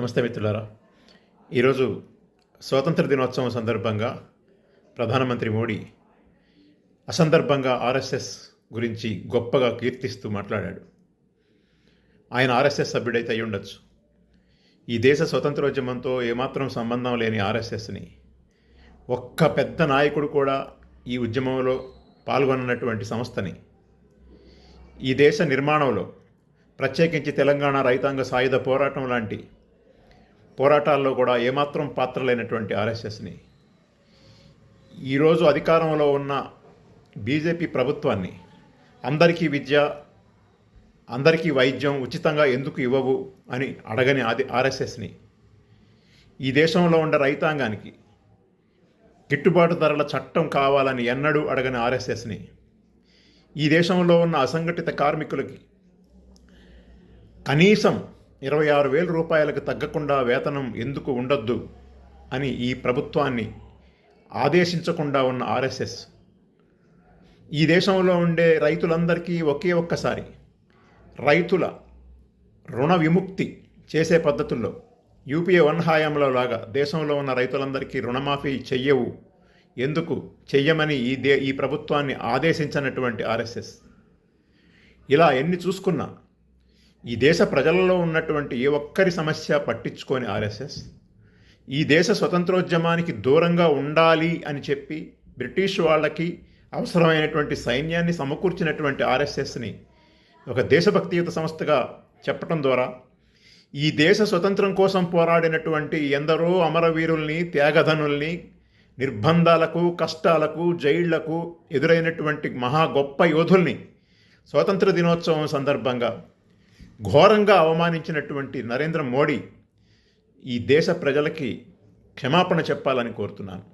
నమస్తే మిత్రులారా. ఈరోజు స్వాతంత్ర దినోత్సవం సందర్భంగా ప్రధానమంత్రి మోడీ అసందర్భంగా ఆర్ఎస్ఎస్ గురించి గొప్పగా కీర్తిస్తూ మాట్లాడాడు. ఆయన ఆర్ఎస్ఎస్ సభ్యుడైతే అయి ఉండొచ్చు. ఈ దేశ స్వతంత్రోద్యమంతో ఏమాత్రం సంబంధం లేని ఆర్ఎస్ఎస్ని ఒక్క పెద్ద నాయకుడు కూడా ఈ ఉద్యమంలో పాల్గొన్నటువంటి సంస్థని ఈ దేశ నిర్మాణంలో ప్రత్యేకించి తెలంగాణ రైతాంగ సాయుధ పోరాటం లాంటి పోరాటాల్లో కూడా ఏమాత్రం పాత్ర లేనటువంటి ఆర్ఎస్ఎస్ని ఈరోజు అధికారంలో ఉన్న బీజేపీ ప్రభుత్వాన్ని అందరికీ విద్య, అందరికీ వైద్యం ఉచితంగా ఎందుకు ఇవ్వవు అని అడగని ఆర్ఎస్ఎస్ని, ఈ దేశంలో ఉన్న రైతాంగానికి గిట్టుబాటు ధరల చట్టం కావాలని ఎన్నడూ అడగని ఆర్ఎస్ఎస్ని, ఈ దేశంలో ఉన్న అసంఘటిత కార్మికులకి కనీసం 26,000 రూపాయలకు తగ్గకుండా వేతనం ఎందుకు ఉండొద్దు అని ఈ ప్రభుత్వాన్ని ఆదేశించకుండా ఉన్న ఆర్ఎస్ఎస్, ఈ దేశంలో ఉండే రైతులందరికీ ఒక్కసారి రైతుల రుణ విముక్తి చేసే పద్ధతుల్లో యూపీఏ 1 హాయంలో లాగా దేశంలో ఉన్న రైతులందరికీ రుణమాఫీ చెయ్యవు, ఎందుకు చెయ్యమని ఈ ప్రభుత్వాన్ని ఆదేశించినటువంటి ఆర్ఎస్ఎస్, ఇలా ఎన్ని చూసుకున్నా ఈ దేశ ప్రజలలో ఉన్నటువంటి ఏ ఒక్కరి సమస్య పట్టించుకొని ఆర్ఎస్ఎస్ ఈ దేశ స్వతంత్రోద్యమానికి దూరంగా ఉండాలి అని చెప్పి బ్రిటిష్ వాళ్ళకి అవసరమైనటువంటి సైన్యాన్ని సమకూర్చినటువంటి ఆర్ఎస్ఎస్ని ఒక దేశభక్తియుత సంస్థగా చెప్పటం ద్వారా ఈ దేశ స్వతంత్రం కోసం పోరాడినటువంటి ఎందరో అమరవీరుల్ని, త్యాగధనుల్ని, నిర్బంధాలకు, కష్టాలకు, జైళ్లకు ఎదురైనటువంటి మహా గొప్ప యోధుల్ని స్వాతంత్ర దినోత్సవం సందర్భంగా ఘోరంగా అవమానించినటువంటి నరేంద్ర మోడీ ఈ దేశ ప్రజలకి క్షమాపణ చెప్పాలని కోరుతున్నాను.